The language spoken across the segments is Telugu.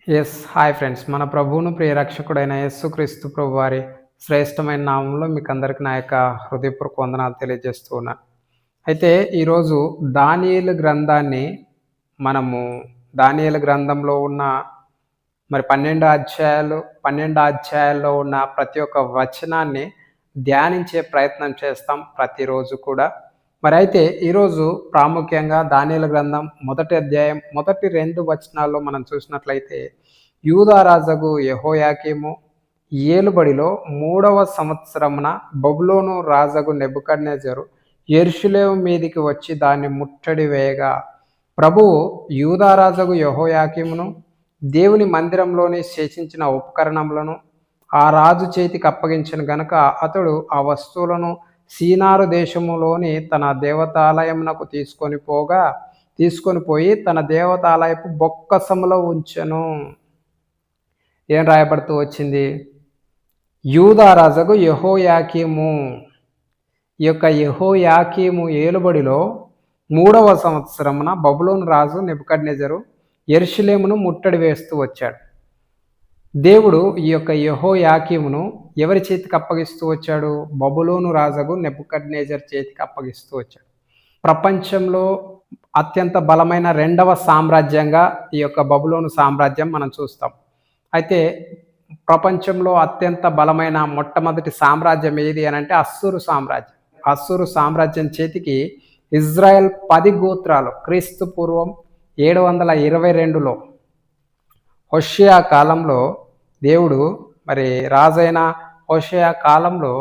Hi friends. మన ప్రభువును ప్రియరక్షకుడైన యేసుక్రీస్తు ప్రభు వారి శ్రేష్టమైన నామంలో మీకందరికి నా యొక్క హృదయపూర్వక వందనాలు తెలియజేస్తూ ఉన్నాను. అయితే ఈరోజు దానియేలు గ్రంథాన్ని మనము దానియేలు గ్రంథంలో ఉన్న 12 అధ్యాయాల్లో ఉన్న ప్రతి ఒక్క వచనాన్ని ధ్యానించే ప్రయత్నం చేస్తాం ప్రతిరోజు కూడా. మరైతే ఈరోజు ప్రాముఖ్యంగా దానియేలు గ్రంథం మొదటి అధ్యాయం మొదటి 2 వచనాల్లో మనం చూసినట్లయితే యూదా రాజగు యెహోయాకీము ఏలుబడిలో 3వ సంవత్సరమున బబులోను రాజగు నెబుకద్నెజరు యెరూషలేము మీదికి వచ్చి దాన్ని ముట్టడి వేయగా ప్రభువు యూదా రాజగు యెహోయాకీమును దేవుని మందిరంలోని శేషించిన ఉపకరణములను ఆ రాజు చేతికి అప్పగించిన గనుక అతడు ఆ వస్తువులను సీనారు దేశములోని తన దేవతాలయమునకు తీసుకొని పోయి తన దేవతాలయపు బొక్కసములో ఉంచెను. ఏం రాయబడుతూ వచ్చింది? యూదా రాజుకు యెహోయాకీము. ఈ యొక్క యెహోయాకీము ఏలుబడిలో 3వ సంవత్సరమున బబులోను రాజు నెబుకద్నెజరు యెరూషలేమును ముట్టడి వేస్తూ వచ్చాడు. దేవుడు ఈ యొక్క యెహోయాకీమును ఎవరి చేతికి అప్పగిస్తూ వచ్చాడు? బబులోను రాజుకు నెబుకద్నెజర్ చేతికి అప్పగిస్తూ వచ్చాడు. ప్రపంచంలో అత్యంత బలమైన 2వ సామ్రాజ్యంగా ఈ యొక్క బబులోను సామ్రాజ్యం మనం చూస్తాం. అయితే ప్రపంచంలో అత్యంత బలమైన మొట్టమొదటి సామ్రాజ్యం ఏది అని అంటే అస్సూరు సామ్రాజ్యం. అస్సూరు సామ్రాజ్యం చేతికి ఇజ్రాయెల్ 10 గోత్రాలు క్రీస్తు పూర్వం 722లో హోషేయ కాలంలో దేవుడు రాజైన హోషేయ కాలంలో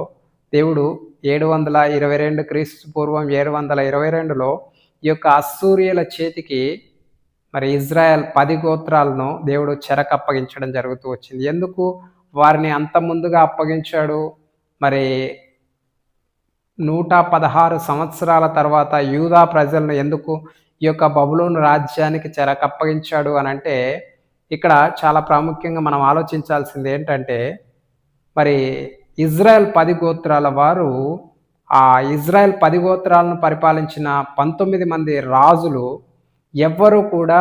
దేవుడు 722 క్రీస్తు పూర్వం 722లో ఈ యొక్క అస్సూరియల చేతికి ఇజ్రాయెల్ 10 గోత్రాలను దేవుడు చెరకు అప్పగించడం జరుగుతూ వచ్చింది. ఎందుకు వారిని అంత ముందుగా అప్పగించాడు? 116 సంవత్సరాల తర్వాత యూదా ప్రజలను ఎందుకు ఈ యొక్క బబులోను రాజ్యానికి చెరకు అప్పగించాడు అని అంటే, ఇక్కడ చాలా ప్రాముఖ్యంగా మనం ఆలోచించాల్సింది ఏంటంటే, ఇజ్రాయెల్ 10 గోత్రాల వారు ఆ ఇజ్రాయెల్ 10 గోత్రాలను పరిపాలించిన 19 మంది రాజులు ఎవ్వరూ కూడా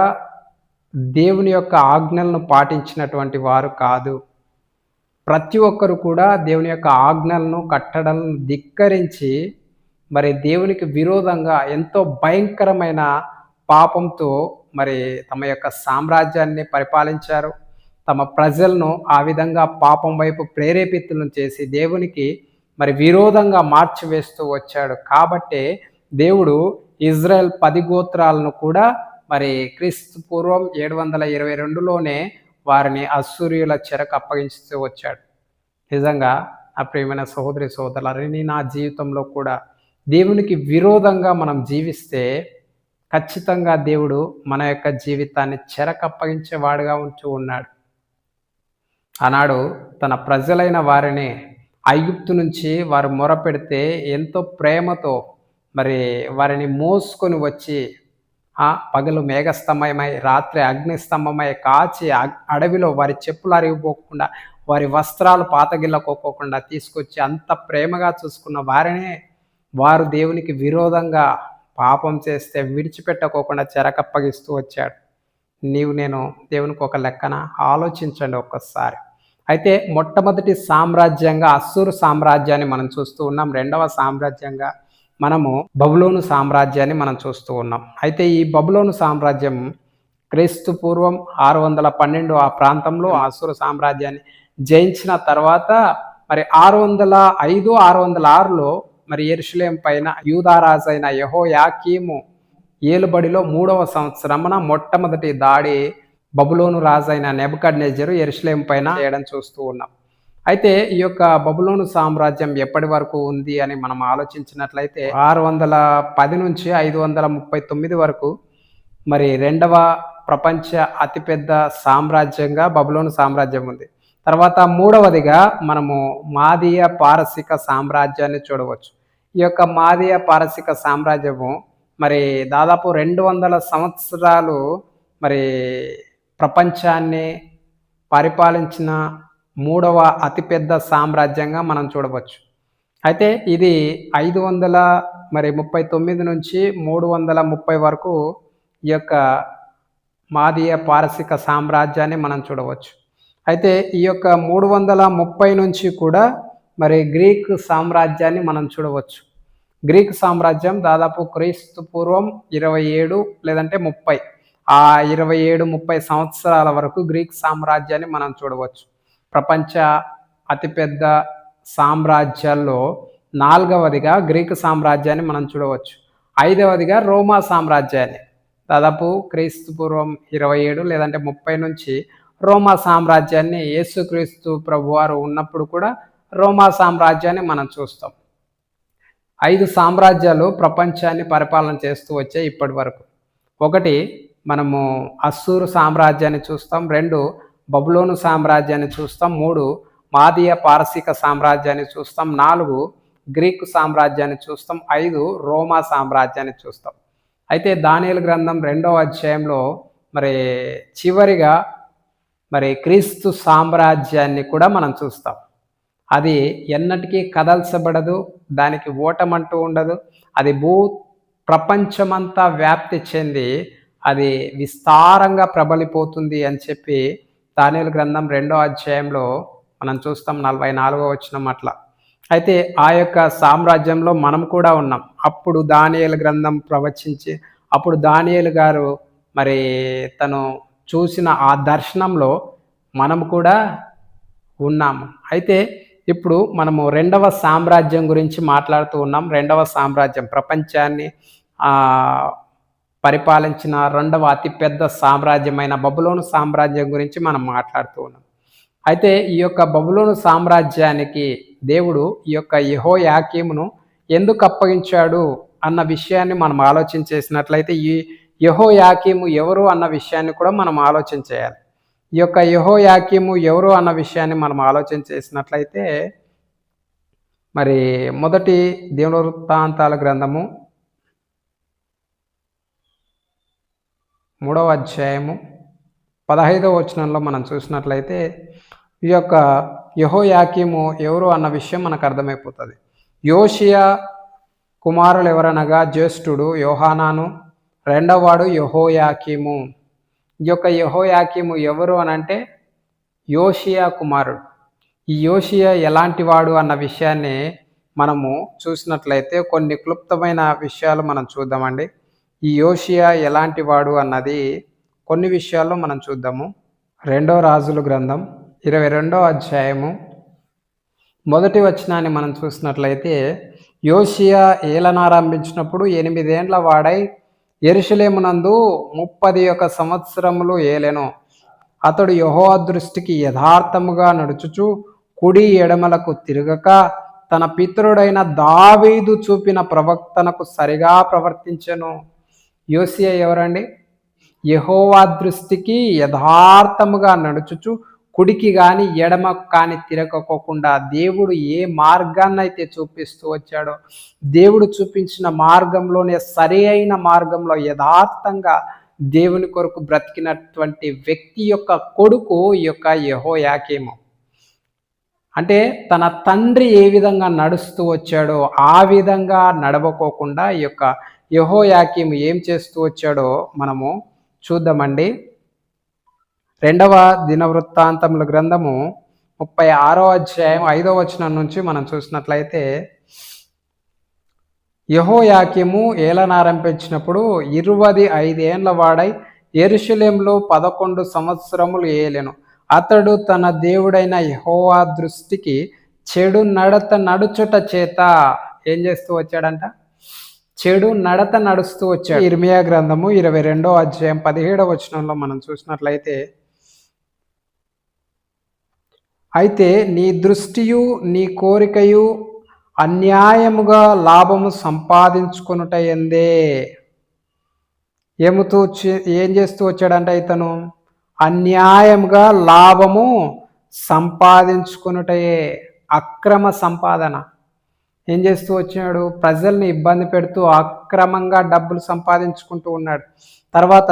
దేవుని యొక్క ఆజ్ఞలను పాటించినటువంటి వారు కాదు. ప్రతి ఒక్కరు కూడా దేవుని యొక్క ఆజ్ఞలను కట్టడలను ధిక్కరించి దేవునికి విరోధంగా ఎంతో భయంకరమైన పాపంతో తమ యొక్క సామ్రాజ్యాన్ని పరిపాలించారు. తమ ప్రజలను ఆ విధంగా పాపం వైపు ప్రేరేపితులను చేసి దేవునికి విరోధంగా మార్చివేస్తూ వచ్చాడు. కాబట్టే దేవుడు ఇజ్రాయెల్ 10 గోత్రాలను కూడా క్రీస్తు పూర్వం 722లోనే వారిని అస్సూరియుల చెరకు అప్పగించుతూ వచ్చాడు. నిజంగా నా ప్రియమైన సహోదరి సోదరులారా, నా జీవితంలో కూడా దేవునికి విరోధంగా మనం జీవిస్తే ఖచ్చితంగా దేవుడు మన యొక్క జీవితాన్ని చెరకు అప్పగించేవాడుగా ఉంటూ ఉన్నాడు. ఆనాడు తన ప్రజలైన వారిని ఐగుప్తు నుంచి వారు మొరపెడితే ఎంతో ప్రేమతో వారిని మోసుకొని వచ్చి పగలు మేఘస్తంభమై రాత్రి అగ్నిస్తంభమై కాచి అడవిలో వారి చెప్పులు అరిగిపోకుండా వారి వస్త్రాలు పాతగిల్లకోకుండా తీసుకొచ్చి అంత ప్రేమగా చూసుకున్న వారు దేవునికి విరోధంగా పాపం చేస్తే విడిచిపెట్టకోకుండా చెరకప్పగిస్తూ వచ్చాడు. నేను దేవునికి ఒక లెక్కన ఆలోచించండి ఒక్కసారి. అయితే మొట్టమొదటి సామ్రాజ్యంగా అస్సూరు సామ్రాజ్యాన్ని మనం చూస్తూ ఉన్నాం. 2వ సామ్రాజ్యంగా మనము బబులోను సామ్రాజ్యాన్ని మనం చూస్తూ ఉన్నాం. అయితే ఈ బబులోను సామ్రాజ్యం క్రీస్తు పూర్వం 612 ఆ ప్రాంతంలో అస్సూరు సామ్రాజ్యాన్ని జయించిన తర్వాత 605, 606లో యెరూషలేము పైన యూదా రాజు అయిన యెహోయాకీము ఏలుబడిలో 3వ సంవత్సరమున మొట్టమొదటి దాడి బబులోను రాజు అయిన నెబుకద్నెజరు యెరూషలేము పైన చేయడం చూస్తూ ఉన్నాం. అయితే ఈ యొక్క బబులోను సామ్రాజ్యం ఎప్పటి వరకు ఉంది అని మనం ఆలోచించినట్లయితే 610 నుంచి 539 వరకు 2వ ప్రపంచ అతిపెద్ద సామ్రాజ్యంగా బబులోను సామ్రాజ్యం ఉంది. తర్వాత 3వదిగా మనము మాదీయ పారసిక సామ్రాజ్యాన్ని చూడవచ్చు. ఈ యొక్క మాదీయ పారసిక సామ్రాజ్యము దాదాపు 200 సంవత్సరాలు ప్రపంచాన్ని పరిపాలించిన 3వ అతిపెద్ద సామ్రాజ్యంగా మనం చూడవచ్చు. అయితే ఇది 539 నుంచి 330 వరకు ఈ యొక్క మాదీయ పారసిక సామ్రాజ్యాన్ని మనం చూడవచ్చు. అయితే ఈ యొక్క 330 నుంచి కూడా మరి గ్రీక్ సామ్రాజ్యాన్ని మనం చూడవచ్చు. గ్రీక్ సామ్రాజ్యం దాదాపు క్రీస్తు పూర్వం 27 లేదంటే 30 27, 30 సంవత్సరాల వరకు గ్రీక్ సామ్రాజ్యాన్ని మనం చూడవచ్చు. ప్రపంచ అతిపెద్ద సామ్రాజ్యాల్లో 4వదిగా గ్రీకు సామ్రాజ్యాన్ని మనం చూడవచ్చు. 5వదిగా రోమా సామ్రాజ్యాన్ని దాదాపు క్రీస్తు పూర్వం 27 లేదంటే 30 నుంచి రోమా సామ్రాజ్యాన్ని యేసుక్రీస్తు ప్రభువారు ఉన్నప్పుడు కూడా రోమా సామ్రాజ్యాన్ని మనం చూస్తాం. 5 సామ్రాజ్యాలు ప్రపంచాన్ని పరిపాలన చేస్తూ వచ్చాయి ఇప్పటి వరకు. 1 మనము అస్సూరు సామ్రాజ్యాన్ని చూస్తాం. 2 బబులోను సామ్రాజ్యాన్ని చూస్తాం. 3 మాదీయ పారసీక సామ్రాజ్యాన్ని చూస్తాం. 4 గ్రీకు సామ్రాజ్యాన్ని చూస్తాం. 5 రోమా సామ్రాజ్యాన్ని చూస్తాం. అయితే దానియేలు గ్రంథం 2వ అధ్యాయంలో మరి చివరిగా మరి క్రీస్తు సామ్రాజ్యాన్ని కూడా మనం చూస్తాం. అది ఎన్నటికీ కదల్చబడదు, దానికి ఓటమంటూ ఉండదు. అది ప్రపంచమంతా వ్యాప్తి చెంది అది విస్తారంగా ప్రబలిపోతుంది అని చెప్పి దానియేలు గ్రంథం 2వ అధ్యాయంలో మనం చూస్తాం. 44వ వచనం అట్లా. అయితే ఆ యొక్క సామ్రాజ్యంలో మనం కూడా ఉన్నాం. అప్పుడు దానియేలు గ్రంథం ప్రవచించి అప్పుడు దానియేలు గారు మరి తను చూసిన ఆ దర్శనంలో మనం కూడా ఉన్నాము. అయితే ఇప్పుడు మనము 2వ సామ్రాజ్యం గురించి మాట్లాడుతూ ఉన్నాం. 2వ సామ్రాజ్యం ప్రపంచాన్ని పరిపాలించిన 2వ అతిపెద్ద సామ్రాజ్యమైన బబులోను సామ్రాజ్యం గురించి మనం మాట్లాడుతూ ఉన్నాం. అయితే ఈ యొక్క బబులోను సామ్రాజ్యానికి దేవుడు ఈ యొక్క యెహోయాకీమును ఎందుకు అప్పగించాడు అన్న విషయాన్ని మనం ఆలోచన చేసినట్లయితే ఈ యెహోయాకీము ఎవరు అన్న విషయాన్ని కూడా మనం ఆలోచన చేయాలి. ఈ యొక్క యెహోయాకీము ఎవరు అన్న విషయాన్ని మనం ఆలోచన చేసినట్లయితే మరి మొదటి దినవృత్తాంతాల గ్రంథము 3వ అధ్యాయము 15వ వచనంలో మనం చూసినట్లయితే ఈ యొక్క యెహోయాకీము ఎవరు అన్న విషయం మనకు అర్థమైపోతుంది. యోషియా కుమారులు ఎవరనగా జ్యేష్ఠుడు యోహానాను, 2వవాడు యెహోయాకీము. ఈ యొక్క యెహోయాకీము ఎవరు అనంటే యోషియా కుమారుడు. ఈ యోషియా ఎలాంటి వాడు అన్న విషయాన్ని మనము చూసినట్లయితే కొన్ని క్లుప్తమైన విషయాలు మనం చూద్దామండి. ఈ యోషియా ఎలాంటి వాడు అన్నది కొన్ని విషయాల్లో మనం చూద్దాము. 2వ రాజుల గ్రంథం 22వ అధ్యాయము 1వ వచనాన్ని మనం చూసినట్లయితే యోషియా ఏలనారంభించినప్పుడు 8 ఏండ్ల వాడై యెరూషలేమునందు 31 సంవత్సరములు ఏలెను. అతడు యెహోవా దృష్టికి యథార్థముగా నడుచుచు కుడి ఎడమలకు తిరగక తన పితరుడైన దావీదు చూపిన ప్రవక్తనకు సరిగా ప్రవర్తించెను. యోషియా ఎవరండి? యెహోవా దృష్టికి యథార్థముగా నడుచుచు కుడికి కానీ ఎడమకు కానీ తిరగకోకుండా దేవుడు ఏ మార్గాన్నైతే చూపిస్తూ వచ్చాడో దేవుడు చూపించిన మార్గంలోనే సరి అయిన మార్గంలో యథార్థంగా దేవుని కొరకు బ్రతికినటువంటి వ్యక్తి యొక్క కొడుకు ఈ యొక్క యెహోయాకీము. అంటే తన తండ్రి ఏ విధంగా నడుస్తూ వచ్చాడో ఆ విధంగా నడవకోకుండా ఈ యొక్క యెహోయాకీము ఏం చేస్తూ వచ్చాడో మనము చూద్దామండి. 2వ దినవృత్తాంతముల గ్రంథము 36వ అధ్యాయం 5వ వచనం నుంచి మనం చూసినట్లయితే యెహోయాకీము ఏలనారంభించినప్పుడు 25 ఏండ్ల వాడై యెరూషలేములో 11 సంవత్సరములు ఏలెను. అతడు తన దేవుడైన యెహోవా దృష్టికి చెడు నడత నడుచుట చేత ఏం చేస్తూ వచ్చాడంట? చెడు నడత నడుస్తూ వచ్చాడు. ఇర్మియా గ్రంథము 22వ అధ్యాయం 17వ వచనంలో మనం చూసినట్లయితే అయితే నీ దృష్టియు నీ కోరికయు అన్యాయముగా లాభము సంపాదించుకొనుట ఎందే. ఏం చేస్తూ వచ్చాడంటే ఇతను అన్యాయముగా లాభము సంపాదించుకొనుటయే, అక్రమ సంపాదన. ఏం చేస్తూ వచ్చాడు? ప్రజల్ని ఇబ్బంది పెడుతూ అక్రమంగా డబ్బులు సంపాదించుకుంటూ ఉన్నాడు. తర్వాత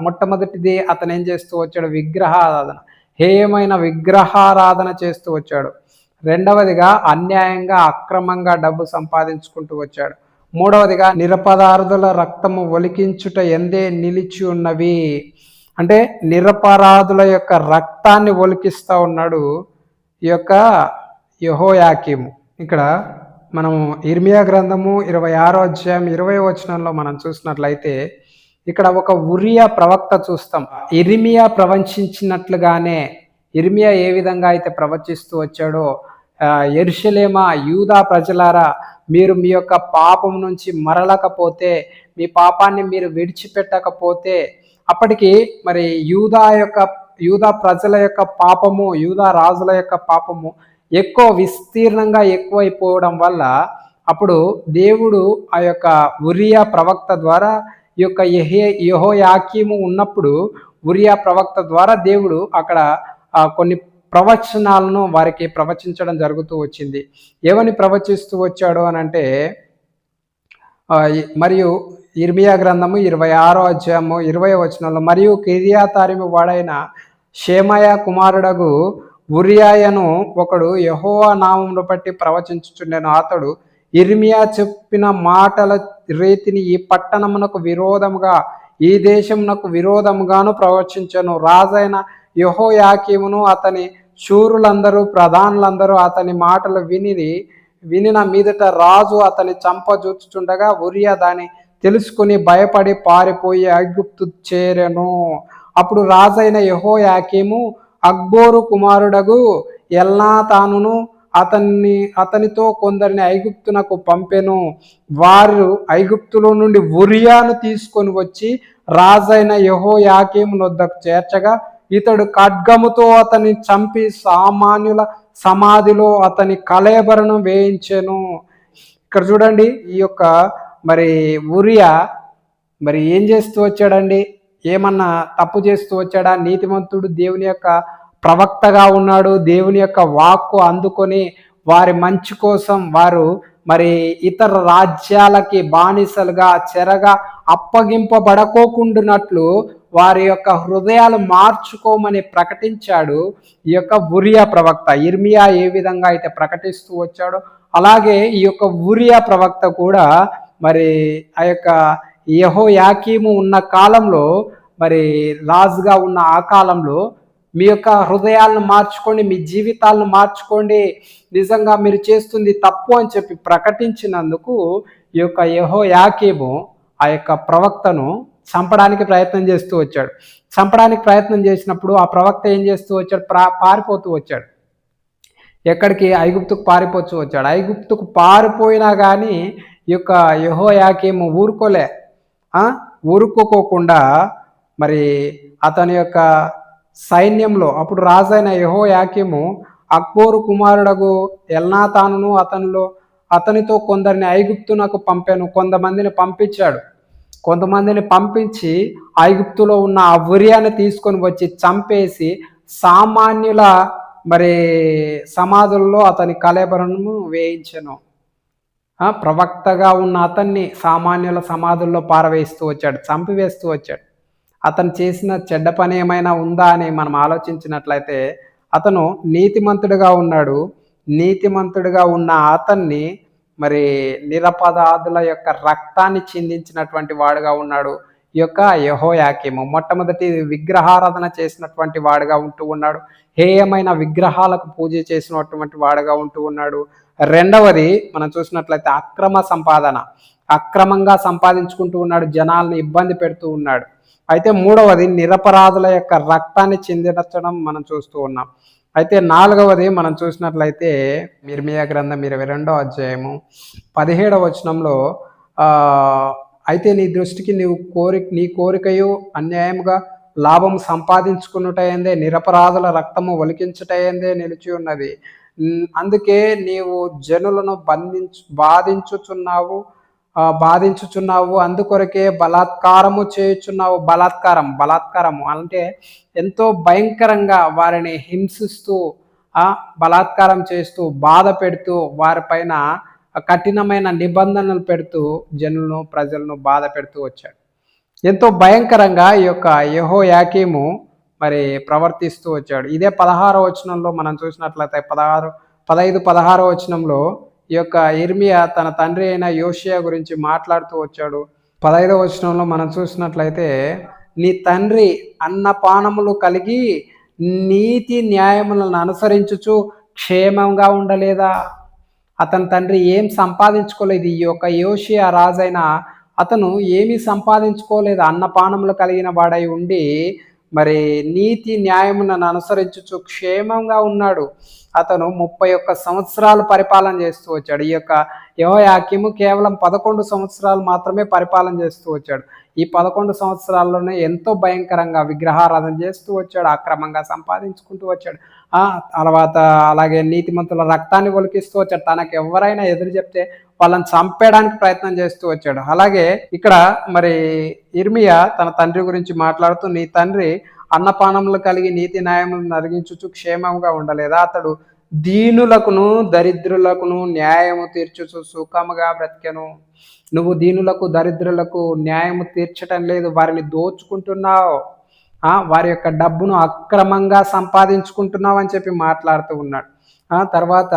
మొట్టమొదటిది అతను ఏం చేస్తూ వచ్చాడు? విగ్రహారాధన, హేయమైన విగ్రహారాధన చేస్తూ వచ్చాడు. 2వదిగా అన్యాయంగా అక్రమంగా డబ్బు సంపాదించుకుంటూ వచ్చాడు. మూడవదిగా నిరపరాధుల రక్తము ఒలికించుట ఎందే నిలిచి ఉన్నవి. అంటే నిరపరాధుల యొక్క రక్తాన్ని ఒలికిస్తూ ఉన్నాడు ఈ యొక్క యెహోయాకీము. ఇక్కడ మనము ఇర్మియా గ్రంథము 26వ అధ్యాయం 20వ వచనంలో మనం చూసినట్లయితే ఇక్కడ ఒక ఉరియా ప్రవక్త చూస్తాం. ఇర్మియా ప్రవచించినట్లుగానే ఇర్మియా ఏ విధంగా అయితే ప్రవచిస్తూ వచ్చాడో, యెరూషలేమా యూదా ప్రజలారా, మీరు మీ యొక్క పాపం నుంచి మరలకపోతే, మీ పాపాన్ని మీరు విడిచిపెట్టకపోతే, అప్పటికి మరి యూదా ప్రజల యొక్క పాపము, యూదా రాజుల యొక్క పాపము ఎక్కువ విస్తీర్ణంగా ఎక్కువైపోవడం వల్ల అప్పుడు దేవుడు ఆ యొక్క ఉరియా ప్రవక్త ద్వారా ఈ యొక్క యెహోయాకీము ఉన్నప్పుడు ఉరియా ప్రవక్త ద్వారా దేవుడు అక్కడ కొన్ని ప్రవచనాలను వారికి ప్రవచించడం జరుగుతూ వచ్చింది. ఏమని ప్రవచిస్తూ వచ్చాడు అని అంటే, మరియు ఇర్మియా గ్రంథము 26వ అధ్యాయము 20వ వచనంలో, మరియు కిర్యాతారీము వాడైన షేమయ కుమారుడగు ఉరియాయను ఒకడు యెహోవా నామమును బట్టి ప్రవచించుచుండెను. అతడు ఇర్మియా చెప్పిన మాటల రీతిని ఈ పట్టణమునకు విరోధముగా, ఈ దేశమునకు విరోధముగాను ప్రవచించెను. రాజైన యెహోయాకీమును అతని శూరులందరూ ప్రధానులందరూ అతని మాటలు వినిన మీదట రాజు అతని చంపజూచుచుండగా ఉరియా దాన్ని తెలుసుకుని భయపడి పారిపోయి ఐగుప్తు చేరెను. అప్పుడు రాజైన యెహోయాకీము అక్బోరు కుమారుడగు ఎల్నాతానును అతనితో కొందరిని ఐగుప్తునకు పంపెను. వారు ఐగుప్తులో నుండి ఉరియాను తీసుకొని వచ్చి రాజైన యెహోయాకీము నొద్దకు చేర్చగా, ఇతడు ఖడ్గముతో అతన్ని చంపి సామాన్యుల సమాధిలో అతని కళేబరను వేయించెను. ఇక్కడ చూడండి, ఈ యొక్క మరి ఉరియా మరి ఏం చేస్తూ వచ్చాడండి? ఏమన్నా తప్పు చేస్తూ వచ్చాడా? నీతిమంతుడు, దేవుని యొక్క ప్రవక్తగా ఉన్నాడు. దేవుని యొక్క వాక్కు అందుకొని వారి మంచి కోసం వారు మరి ఇతర రాజ్యాలకి బానిసలుగా చెరగా అప్పగింపబడకోకుండానట్లు వారి యొక్క హృదయాలు మార్చుకోమని ప్రకటించాడు ఈ యొక్క ఉరియా ప్రవక్త. ఇర్మియా ఏ విధంగా అయితే ప్రకటిస్తూ వచ్చాడో అలాగే ఈ యొక్క ఉరియా ప్రవక్త కూడా మరి ఆ యొక్క యెహోయాకీము ఉన్న కాలంలో, మరి రాజుగా ఉన్న ఆ కాలంలో, మీ యొక్క హృదయాలను మార్చుకోండి, మీ జీవితాలను మార్చుకోండి, నిజంగా మీరు చేస్తుంది తప్పు అని చెప్పి ప్రకటించినందుకు ఈ యొక్క యెహోయాకీము ఆ యొక్క ప్రవక్తను చంపడానికి ప్రయత్నం చేస్తూ వచ్చాడు. చంపడానికి ప్రయత్నం చేసినప్పుడు ఆ ప్రవక్త ఏం చేస్తూ వచ్చాడు? పారిపోతూ వచ్చాడు. ఎక్కడికి? ఐగుప్తుకు పారిపోతూ వచ్చాడు. ఐగుప్తుకు పారిపోయినా కానీ ఈ యొక్క యెహోయాకీము ఊరుకోకుండా మరి అతని యొక్క సైన్యంలో, అప్పుడు రాజైన యెహోయాకీము అక్బోరు కుమారుడగు ఎల్నాతానును అతనితో కొందరిని ఐగుప్తునకు పంపాను. కొంతమందిని పంపించి ఐగుప్తులో ఉన్న ఆ ఉరియాని తీసుకొని వచ్చి చంపేసి సామాన్యుల మరి సమాధుల్లో అతని కళేబరను వేయించెను. ప్రవక్తగా ఉన్న అతన్ని సామాన్యుల సమాధుల్లో పారవేస్తూ వచ్చాడు, చంపివేస్తూ వచ్చాడు. అతను చేసిన చెడ్డ పని ఏమైనా ఉందా అని మనం ఆలోచించినట్లయితే అతను నీతిమంతుడిగా ఉన్నాడు. నీతిమంతుడిగా ఉన్న అతన్ని మరి నిరపరాధుల యొక్క రక్తాన్ని చిందించినటువంటి వాడుగా ఉన్నాడు ఈ యొక్క యెహోయాకీము. మొట్టమొదటి విగ్రహారాధన చేసినటువంటి వాడుగా ఉంటూ ఉన్నాడు. హేయమైన విగ్రహాలకు పూజ చేసినటువంటి వాడుగా ఉంటూ ఉన్నాడు. రెండవది మనం చూసినట్లయితే అక్రమంగా సంపాదించుకుంటూ ఉన్నాడు, జనాలను ఇబ్బంది పెడుతూ ఉన్నాడు. అయితే మూడవది నిరపరాధుల యొక్క రక్తాన్ని చిందించడం మనం చూస్తూ ఉన్నాం. అయితే నాలుగవది మనం చూసినట్లయితే ఇర్మియా గ్రంథం 22వ అధ్యాయము 17వ వచనంలో, అయితే నీ దృష్టికి నీ కోరికయు అన్యాయముగా లాభం సంపాదించుకున్నటైందే, నిరపరాధుల రక్తము ఒలికించుటైందే నిలిచి ఉన్నది. అందుకే నీవు జనులను బాధించుచున్నావు, అందుకొరకే బలాత్కారము చేయుచున్నావు. బలాత్కారము అంటే ఎంతో భయంకరంగా వారిని హింసిస్తూ, బలాత్కారం చేస్తూ, బాధ పెడుతూ, వారిపైన కఠినమైన నిబంధనలు పెడుతూ ప్రజలను బాధ పెడుతూ వచ్చాడు. ఎంతో భయంకరంగా ఈ యొక్క యెహోయాకీము మరి ప్రవర్తిస్తూ వచ్చాడు. ఇదే 16వ వచనంలో మనం చూసినట్లయితే 15-16వ వచనంలో ఈ యొక్క ఇర్మియా తన తండ్రి అయిన యోషియా గురించి మాట్లాడుతూ వచ్చాడు. 15వ వచనంలో మనం చూసినట్లయితే, నీ తండ్రి అన్నపానములు కలిగి నీతి న్యాయములను అనుసరించుచు క్షేమంగా ఉండలేదా? అతని తండ్రి ఏం సంపాదించుకోలేదు. ఈ యొక్క యోషియా రాజైన అతను ఏమీ సంపాదించుకోలేదు. అన్నపానములు కలిగిన వాడై ఉండి మరి నీతి న్యాయములను అనుసరించుచు క్షేమంగా ఉన్నాడు. అతను 31 సంవత్సరాలు పరిపాలన చేస్తూ వచ్చాడు. ఈ యొక్క యెహోయాకీము కేవలం 11 సంవత్సరాలు మాత్రమే పరిపాలన చేస్తూ వచ్చాడు. ఈ 11 సంవత్సరాల్లోనే ఎంతో భయంకరంగా విగ్రహారాధన చేస్తూ వచ్చాడు, అక్రమంగా సంపాదించుకుంటూ వచ్చాడు. తర్వాత అలాగే నీతిమంతుల రక్తాన్ని ఒలికిస్తూ వచ్చాడు. తనకు ఎవరైనా ఎదురు చెప్తే వాళ్ళని చంపేయడానికి ప్రయత్నం చేస్తూ వచ్చాడు. అలాగే ఇక్కడ మరి ఇర్మియా తన తండ్రి గురించి మాట్లాడుతూ, నీ తండ్రి అన్నపానములు కలిగి నీతి న్యాయములను నరిగించుచు క్షేమంగా ఉండలేదా? అతడు దీనులకును దరిద్రులకును న్యాయము తీర్చుచు సుఖముగా బ్రతికెను. నువ్వు దీనులకు దరిద్రులకు న్యాయము తీర్చటం లేదు, వారిని దోచుకుంటున్నావు, వారి యొక్క డబ్బును అక్రమంగా సంపాదించుకుంటున్నావు అని చెప్పి మాట్లాడుతూ ఉన్నాడు. తర్వాత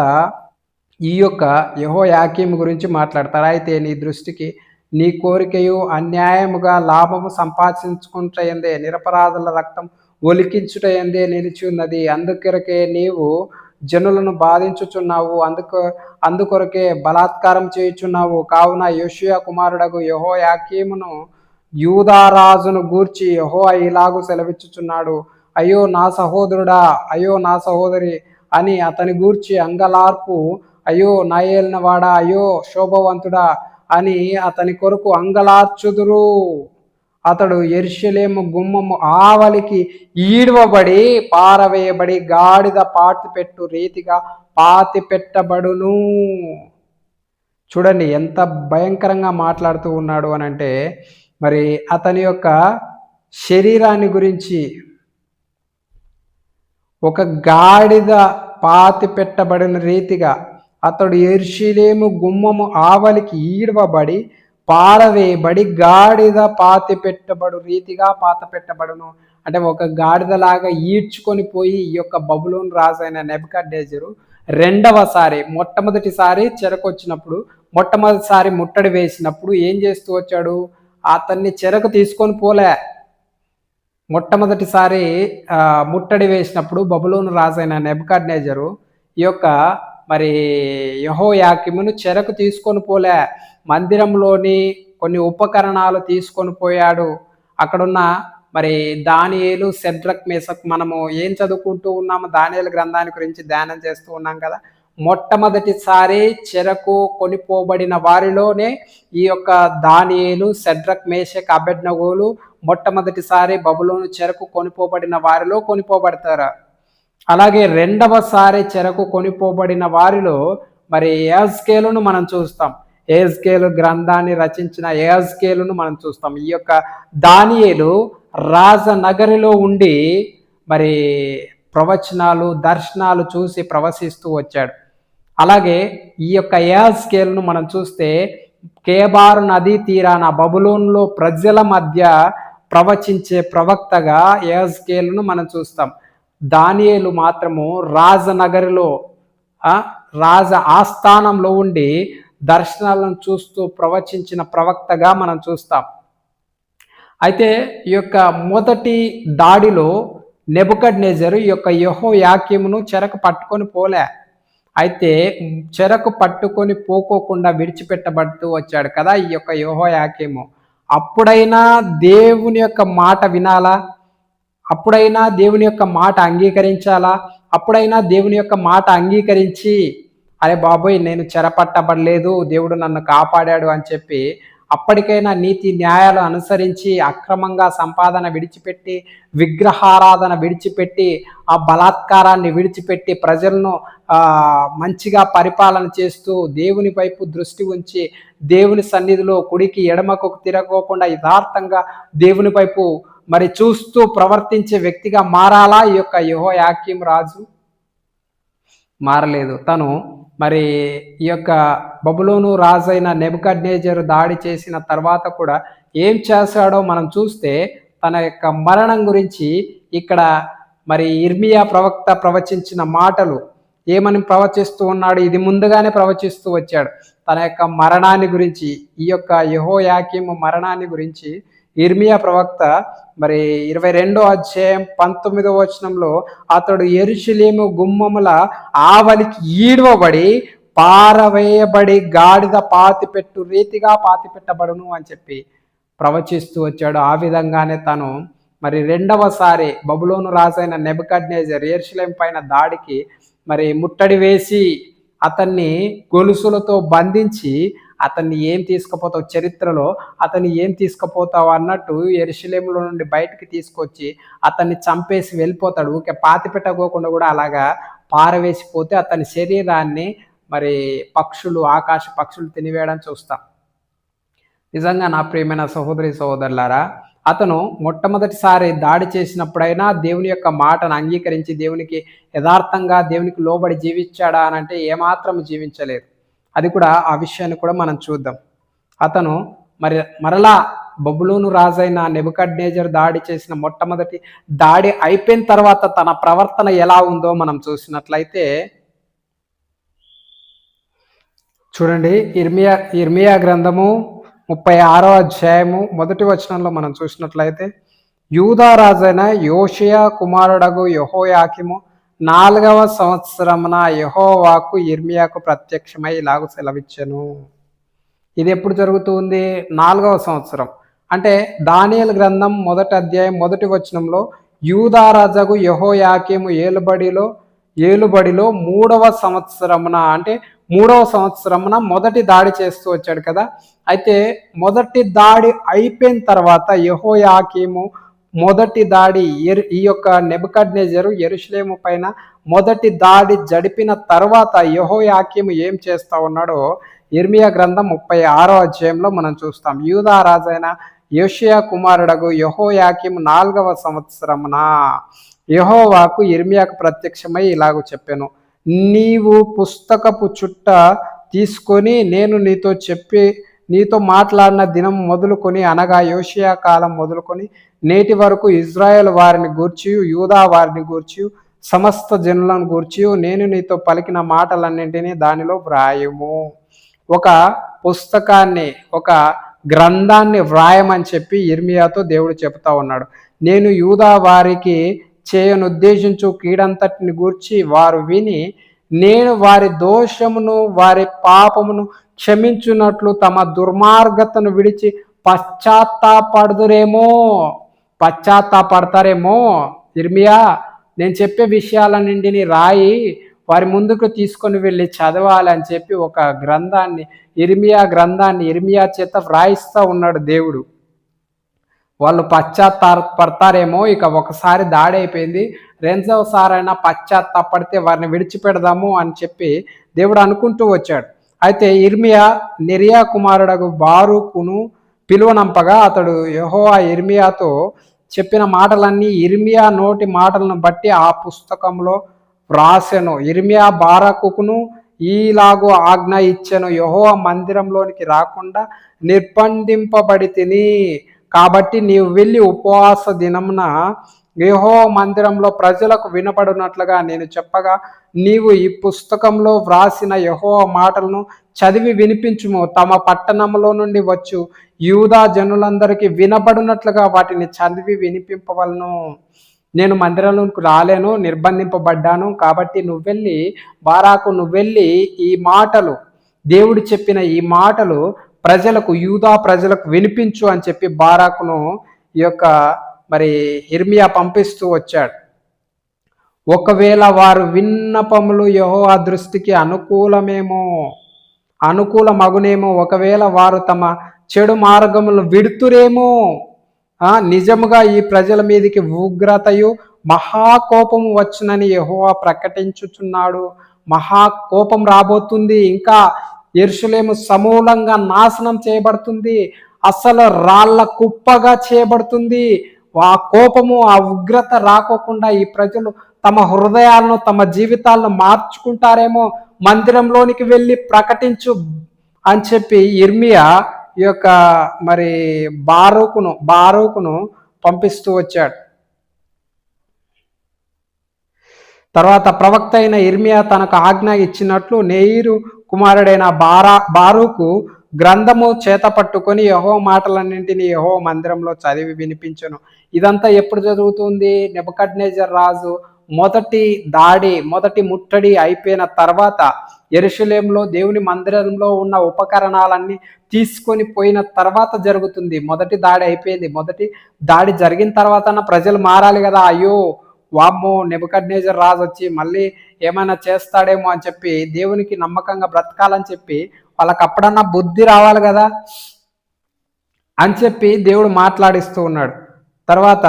ఈ యొక్క యెహోయాకీము గురించి మాట్లాడతారు. అయితే నీ దృష్టికి నీ కోరికయు అన్యాయముగా లాభము సంపాదించుకుంటయందే, నిరపరాధుల రక్తం ఒలికించుటయందే నిలిచి ఉన్నది. అందుకొరకే నీవు జనులను బాధించుచున్నావు, అందుకొరకే బలాత్కారం చేయుచున్నావు. కావున యోషియా కుమారుడగు యెహోయాకీమును యూదారాజును గూర్చి యెహోవా ఇలాగు సెలవిచ్చుచున్నాడు, అయ్యో నా సహోదరుడా, అయ్యో నా సహోదరి అని అతని గూర్చి అంగలార్పు, అయ్యో నా ఏలినవాడా, అయ్యో శోభవంతుడా అని అతని కొరకు అంగలార్చుదురు. అతడు యెరూషలేము గుమ్మము ఆవలికి ఈడ్వబడి పారవేయబడి గాడిద పాతిపెట్టు రీతిగా పాతిపెట్టబడును. చూడండి ఎంత భయంకరంగా మాట్లాడుతూ ఉన్నాడు అని అంటే, మరి అతని యొక్క శరీరాన్ని గురించి, ఒక గాడిద పాతి పెట్టబడిన రీతిగా అతడు యెరూషలేము గుమ్మము ఆవలికి ఈడవబడి పారవేయబడి గాడిద పాతి పెట్టబడు రీతిగా పాత పెట్టబడును. అంటే ఒక గాడిదలాగా ఈడ్చుకొని పోయి ఈ యొక్క బబులోను రాజైన నెబుకద్నెజరు రెండవసారి, మొట్టమొదటిసారి చెరకు వచ్చినప్పుడు, మొట్టమొదటిసారి ముట్టడి వేసినప్పుడు ఏం చేస్తూ వచ్చాడు? అతన్ని చెరకు తీసుకొని పోలే. మొట్టమొదటిసారి ముట్టడి వేసినప్పుడు బబులోను రాజైన నెబుకద్నెజరు ఈ యొక్క మరి యెహోయాకీమును చెరకు తీసుకొని పోలే, మందిరంలోని కొన్ని ఉపకరణాలు తీసుకొని పోయాడు. అక్కడున్న మరి దానియేలు, షద్రక్, మేషక్, మనము ఏం చదువుకుంటూ ఉన్నాము? దానియేలు గ్రంథాన్ని గురించి ధ్యానం చేస్తూ ఉన్నాం కదా. మొట్టమొదటిసారి చెరకు కొనిపోబడిన వారిలోనే ఈ యొక్క దానియేలు, షద్రక్, మేషక్, అబేద్నెగోలు మొట్టమొదటిసారి బబులోను చెరకు కొనిపోబడిన వారిలో కొనిపోబడతారు. అలాగే రెండవసారి చెరకు కొనిపోబడిన వారిలో మరి యెహెజ్కేలును మనం చూస్తాం. యెహెజ్కేలు గ్రంథాన్ని రచించిన యెహెజ్కేలును మనం చూస్తాం. ఈ యొక్క దానియేలు రాజనగరిలో ఉండి మరి ప్రవచనాలు, దర్శనాలు చూసి ప్రవశిస్తూ వచ్చాడు. అలాగే ఈ యొక్క యెహెజ్కేలును మనం చూస్తే కేబారు నదీ తీరాన బబులోనులో ప్రజల మధ్య ప్రవచించే ప్రవక్తగా యెహెజ్కేలును మనం చూస్తాం. దానియేలు మాత్రము రాజనగరిలో రాజ ఆస్థానంలో ఉండి దర్శనాలను చూస్తూ ప్రవచించిన ప్రవక్తగా మనం చూస్తాం. అయితే ఈ యొక్క మొదటి దాడిలో నెబుకద్నెజరు ఈ యొక్క యెహోయాకీమును చెరకు పట్టుకొని పోలే. అయితే చెరకు పట్టుకొని పోకోకుండా విడిచిపెట్టబడుతూ వచ్చాడు కదా ఈ యొక్క యెహోయాకీము. అప్పుడైనా దేవుని యొక్క మాట వినాలా? అప్పుడైనా దేవుని యొక్క మాట అంగీకరించాలా? అప్పుడైనా దేవుని యొక్క మాట అంగీకరించి, అరే బాబోయ్ నేను చెరపట్టబడలేదు, దేవుడు నన్ను కాపాడాడు అని చెప్పి అప్పటికైనా నీతి న్యాయాలు అనుసరించి అక్రమంగా సంపాదన విడిచిపెట్టి, విగ్రహారాధన విడిచిపెట్టి, ఆ బలాత్కారాన్ని విడిచిపెట్టి ప్రజలను మంచిగా పరిపాలన చేస్తూ దేవుని వైపు దృష్టి ఉంచి దేవుని సన్నిధిలో కుడికి ఎడమకు తిరగకుండా యథార్థంగా దేవుని వైపు మరి చూస్తూ ప్రవర్తించే వ్యక్తిగా మారాలా ఈ యొక్క యెహోయాకీము రాజు? మారలేదు. తను మరి ఈ యొక్క బబులోను రాజైన నెబుకద్నెజరు దాడి చేసిన తర్వాత కూడా ఏం చేశాడో మనం చూస్తే, తన యొక్క మరణం గురించి ఇక్కడ మరి ఇర్మియా ప్రవక్త ప్రవచించిన మాటలు ఏమని ప్రవచిస్తూ ఉన్నాడు? ఇది ముందుగానే ప్రవచిస్తూ వచ్చాడు. తన యొక్క మరణాన్ని గురించి, ఈ యొక్క యెహోయాకీము మరణాన్ని గురించి యిర్మీయా ప్రవక్త మరి 22వ అధ్యాయం 19వ వచనంలో అతడు యెరూషలేము గుమ్మముల ఆవలికి ఈడ్వబడి పారవేయబడి గాడిద పాతిపెట్టు రీతిగా పాతిపెట్టబడును అని చెప్పి ప్రవచిస్తూ వచ్చాడు. ఆ విధంగానే తను మరి రెండవసారి బబులోను రాజైన నెబుకద్నెజర్ యెరూషలేము పైన దాడికి మరి ముట్టడి వేసి అతన్ని గొలుసులతో బంధించి అతన్ని ఏం తీసుకుపోతావు, చరిత్రలో అతన్ని ఏం తీసుకుపోతావు అన్నట్టు యెరూషలేములో నుండి బయటికి తీసుకొచ్చి అతన్ని చంపేసి వెళ్ళిపోతాడు. ఊరికే పాతి పెట్టకోకుండా కూడా అలాగా పారవేసిపోతే అతని శరీరాన్ని మరి పక్షులు, ఆకాశ పక్షులు తినివేయడం చూస్తాం. నిజంగా నా ప్రియమైన సహోదరి సహోదరులారా, అతను మొట్టమొదటిసారి దాడి చేసినప్పుడైనా దేవుని యొక్క మాటను అంగీకరించి దేవునికి యథార్థంగా దేవునికి లోబడి జీవించాడా అని అంటే ఏమాత్రం జీవించలేదు. అది కూడా ఆ విషయాన్ని కూడా మనం చూద్దాం. అతను మరలా బబులోను రాజైన నెబుకద్నెజర్ దాడి చేసిన మొట్టమొదటి దాడి అయిపోయిన తర్వాత తన ప్రవర్తన ఎలా ఉందో మనం చూసినట్లయితే చూడండి. ఇర్మియా గ్రంథము 36వ అధ్యాయము 1వ వచనంలో మనం చూసినట్లయితే యూదా రాజైన యోషియా కుమారుడగు యెహోయాకీము 4వ సంవత్సరమున యెహోవాకు యిర్మీయాకు ప్రత్యక్షమై ఇలాగ సెలవిచ్చెను. ఇది ఎప్పుడు జరుగుతుంది? 4వ సంవత్సరం. అంటే దానియేలు గ్రంథం 1వ అధ్యాయం 1వ వచనంలో యూదా రాజగు యెహోయాకీము ఏలుబడిలో 3వ సంవత్సరమున, అంటే 3వ సంవత్సరమున మొదటి దాడి చేస్తూ వచ్చాడు కదా. అయితే మొదటి దాడి అయిపోయిన తర్వాత యెహోయాకీము మొదటి దాడి ఈ యొక్క నెబుకద్నెజరు యెరూషలేము పైన మొదటి దాడి జరిపిన తర్వాత యెహోయాకీము ఏం చేస్తా ఉన్నాడో యిర్మీయా గ్రంథం 36వ అధ్యాయంలో మనం చూస్తాం. యూదా రాజైన యోషియా కుమారుడగు యెహోయాకీము 4వ సంవత్సరమున యెహోవాకు యిర్మీయాకు ప్రత్యక్షమై ఇలాగ చెప్పాను, నీవు పుస్తకపు చుట్ట తీసుకొని నేను నీతో మాట్లాడిన దినం మొదలుకొని, అనగా యోషియా కాలం మొదలుకొని నేటి వరకు ఇజ్రాయెల్ వారిని గూర్చి, యూదా వారిని గూర్చి, సమస్త జనులను గూర్చి నేను నీతో పలికిన మాటలన్నింటినీ దానిలో వ్రాయము. ఒక పుస్తకాన్ని, ఒక గ్రంథాన్ని వ్రాయమని చెప్పి యిర్మీయాతో దేవుడు చెప్తా ఉన్నాడు. నేను యూదా వారికి చేయనుద్దేశించు కీడంతటిని గూర్చి వారు విని నేను వారి దోషమును వారి పాపమును క్షమించున్నట్లు తమ దుర్మార్గతను విడిచి పశ్చాత్తాపడతారేమో. యిర్మీయా, నేను చెప్పే విషయాలన్నింటినీ రాయి వారి ముందుకు తీసుకొని వెళ్ళి చదవాలి అని చెప్పి ఒక గ్రంథాన్ని, యిర్మీయా చేత వ్రాయిస్తూ ఉన్నాడు దేవుడు. వాళ్ళు పశ్చాత్తాపడతారేమో, ఇక ఒకసారి దాడి అయిపోయింది, రెండవసారైనా పశ్చాత్తాపడితే వారిని విడిచిపెడదాము అని చెప్పి దేవుడు అనుకుంటూ వచ్చాడు. అయితే యిర్మీయా నెరియా కుమారుడగు బారూకును పిలువనంపగా అతడు యెహోవా యిర్మీయాతో చెప్పిన మాటలన్నీ యిర్మీయా నోటి మాటలను బట్టి ఆ పుస్తకంలో వ్రాసెను. యిర్మీయా బారూకును ఈలాగు ఆజ్ఞ ఇచ్చెను, యెహోవా మందిరంలోనికి రాకుండా నిర్బంధింపబడి తిని, కాబట్టి నీవు వెళ్ళి ఉపవాస దినమున యెహోవా మందిరంలో ప్రజలకు వినపడినట్లుగా నేను చెప్పగా నీవు ఈ పుస్తకంలో వ్రాసిన యెహోవా మాటలను చదివి వినిపించుము. తమ పట్టణంలో నుండి వచ్చు యూదా జనులందరికీ వినపడినట్లుగా వాటిని చదివి వినిపింపవలను. నేను మందిరంలోకి రాలేను, నిర్బంధింపబడ్డాను, కాబట్టి నువ్వు వెళ్ళి ఈ మాటలు, దేవుడు చెప్పిన ఈ మాటలు ప్రజలకు, యూదా ప్రజలకు వినిపించు అని చెప్పి బారాకును ఈ యొక్క యిర్మీయా పంపిస్తూ వచ్చాడు. ఒకవేళ వారు విన్నపములు యెహోవా దృష్టికి అనుకూలమగునేమో, ఒకవేళ వారు తమ చెడు మార్గములు విడుతురేమో, నిజముగా ఈ ప్రజల మీదకి ఉగ్రతయు మహాకోపము వచ్చునని యెహోవా ప్రకటించుచున్నాడు. మహాకోపం రాబోతుంది, ఇంకా యెరూషలేము సమూలంగా నాశనం చేయబడుతుంది, అసలు రాళ్ల కుప్పగా చేయబడుతుంది. ఆ కోపము, ఆ ఉగ్రత రాకోకుండా ఈ ప్రజలు తమ హృదయాలను, తమ జీవితాలను మార్చుకుంటారేమో, మందిరంలోనికి వెళ్ళి ప్రకటించు అని చెప్పి యిర్మీయా ఈ యొక్క బారూకును పంపిస్తూ వచ్చాడు. తర్వాత ప్రవక్త అయిన ఇర్మియా తనకు ఆజ్ఞ ఇచ్చినట్లు నేయిరు కుమారుడైన బారూకు గ్రంథము చేత పట్టుకొని యెహోవా మాటలన్నింటినీ యెహోవా మందిరంలో చదివి వినిపించెను. ఇదంతా ఎప్పుడు జరుగుతుంది? నెబుకద్నెజర్ రాజు మొదటి దాడి, మొదటి ముట్టడి అయిపోయిన తర్వాత, యెరూషలేములో దేవుని మందిరంలో ఉన్న ఉపకరణాలన్నీ తీసుకొని పోయిన తర్వాత జరుగుతుంది. మొదటి దాడి అయిపోయింది. మొదటి దాడి జరిగిన తర్వాతన ప్రజలు మారాలి కదా! అయ్యో వామ్మో, నెబుకద్నెజర్ రాజు వచ్చి మళ్ళీ ఏమైనా చేస్తాడేమో అని చెప్పి దేవునికి నమ్మకంగా బ్రతకాలని చెప్పి వాళ్ళకి అప్పుడన్నా బుద్ధి రావాలి కదా అని చెప్పి దేవుడు మాట్లాడిస్తూ ఉన్నాడు. తర్వాత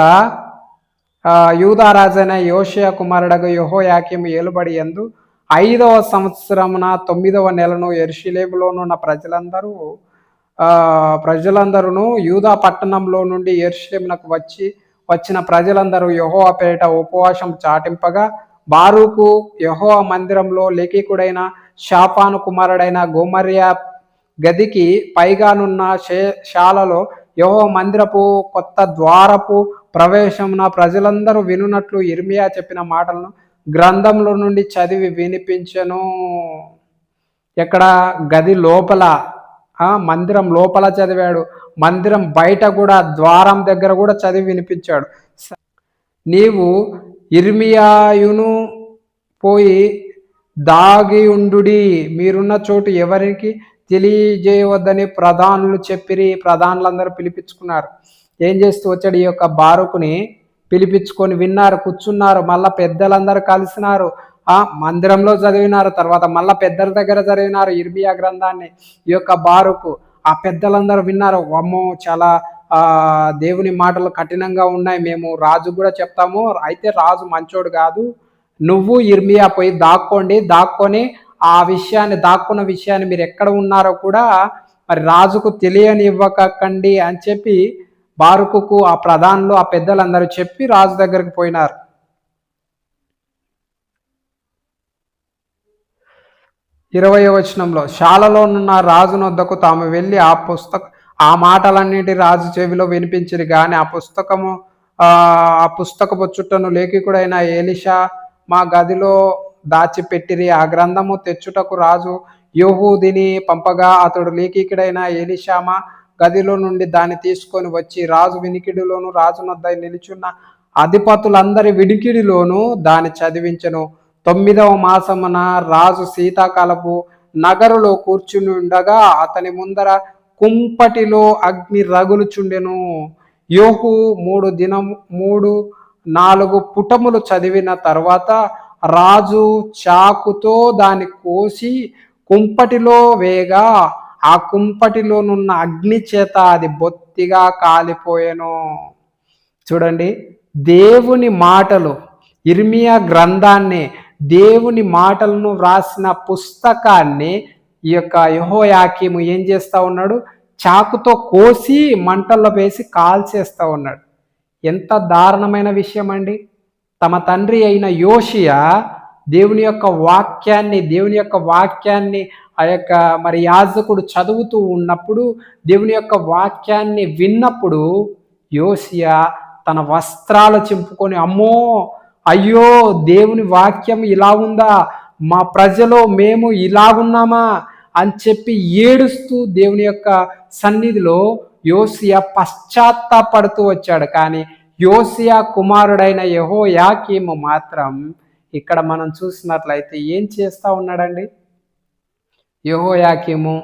యూదా రాజైన యోషియా కుమారుడగు యెహోయాకీము ఏలుబడి యందు 5వ సంవత్సరమున 9వ నెలను యెరూషలేములోనున్న ప్రజలందరూ యూదా పట్టణంలో నుండి యెరూషలేమునకు వచ్చిన ప్రజలందరూ యెహోవా పేరిట ఉపవాసం చాటింపగా, బారూకు యెహోవా మందిరంలో లేఖికుడైన షాఫాను కుమారుడైన గోమర్యా గదికి పైగానున్న శాలలో యెహోవా మందిరపు కొత్త ద్వారపు ప్రవేశమున ప్రజలందరూ వినున్నట్లు ఇర్మియా చెప్పిన మాటలను గ్రంథంలో నుండి చదివి వినిపించెను. ఎక్కడ? గది లోపల, మందిరం లోపల చదివాడు. మందిరం బయట కూడా, ద్వారం దగ్గర కూడా చదివి వినిపించాడు. నీవు ఇర్మియాయును పోయి దాగియుండుడి, మీరున్న చోటు ఎవరికి తెలియజేయవద్దని ప్రధానులు చెప్పిరి. ప్రధానులందరూ పిలిపించుకున్నారు. ఏం చేస్తూ వచ్చాడు? ఈ యొక్క బారూకుని పిలిపించుకొని విన్నారు, కూర్చున్నారు. మళ్ళా పెద్దలందరూ కలిసినారు. మందిరంలో చదివినారు. తర్వాత మళ్ళా పెద్దల దగ్గర చదివినారు ఇర్మియా గ్రంథాన్ని. ఈ యొక్క బారూకు, ఆ పెద్దలందరూ విన్నారు. అమ్మో, చాలా దేవుని మాటలు కఠినంగా ఉన్నాయి, మేము రాజు కూడా చెప్తాము, అయితే రాజు మంచోడు కాదు, నువ్వు ఇర్మియా పోయి దాక్కొని ఆ విషయాన్ని, దాక్కున్న విషయాన్ని మీరు ఎక్కడ ఉన్నారో కూడా మరి రాజుకు తెలియనివ్వకండి అని చెప్పి బారూకుకు ఆ ప్రధానులు, ఆ పెద్దలందరూ చెప్పి రాజు దగ్గరికి పోయినారు. 20వ వచనంలో, శాలలోనున్న రాజునొద్దకు తాము వెళ్ళి ఆ మాటలన్నిటి రాజు చెవిలో వినిపించిరి. కానీ ఆ పుస్తకపు చుట్టను లేఖికుడైన ఎలీషా మా గదిలో దాచిపెట్టిరి. ఆ గ్రంథము తెచ్చుటకు రాజు యెహూదిని పంపగా అతడు లేఖికుడైన ఎలీషామా గదిలో నుండి దాన్ని తీసుకొని వచ్చి రాజు వినికిడిలోను రాజునొద్ద నిలుచున్న అధిపతులందరి వినికిడిలోను దాన్ని చదివించెను. 9వ మాసమున రాజు శీతాకాలపు నగరులో కూర్చుని ఉండగా అతని ముందర కుంపటిలో అగ్ని రగులుచుండెను. యోహు 3-4 పుటములు చదివిన తర్వాత రాజు చాకుతో దాన్ని కోసి కుంపటిలో వేగా ఆ కుంపటిలోనున్న అగ్ని చేత అది బొత్తిగా కాలిపోయెను. చూడండి, దేవుని మాటలు, ఇర్మియా గ్రంథాన్ని, దేవుని మాటలను వ్రాసిన పుస్తకాన్ని ఈ యొక్క యెహోయాకీము ఏం చేస్తా ఉన్నాడు? చాకుతో కోసి మంటల్లో వేసి కాల్చేస్తా ఉన్నాడు. ఎంత దారుణమైన విషయం అండి. తమ తండ్రి అయిన యోషియా దేవుని యొక్క వాక్యాన్ని ఆ యొక్క మరి యాజకుడు చదువుతూ ఉన్నప్పుడు, దేవుని యొక్క వాక్యాన్ని విన్నప్పుడు యోషియా తన వస్త్రాలు చింపుకొని, అమ్మో అయ్యో, దేవుని వాక్యం ఇలా ఉందా, మా ప్రజలో మేము ఇలాగున్నామా అని చెప్పి ఏడుస్తూ దేవుని యొక్క సన్నిధిలో యోషియా పశ్చాత్తాపడుతూ వచ్చాడు. కానీ యోషియా కుమారుడైన యెహోయాకీము మాత్రం ఇక్కడ మనం చూసినట్లయితే ఏం చేస్తా ఉన్నాడండి? యెహోయాకీము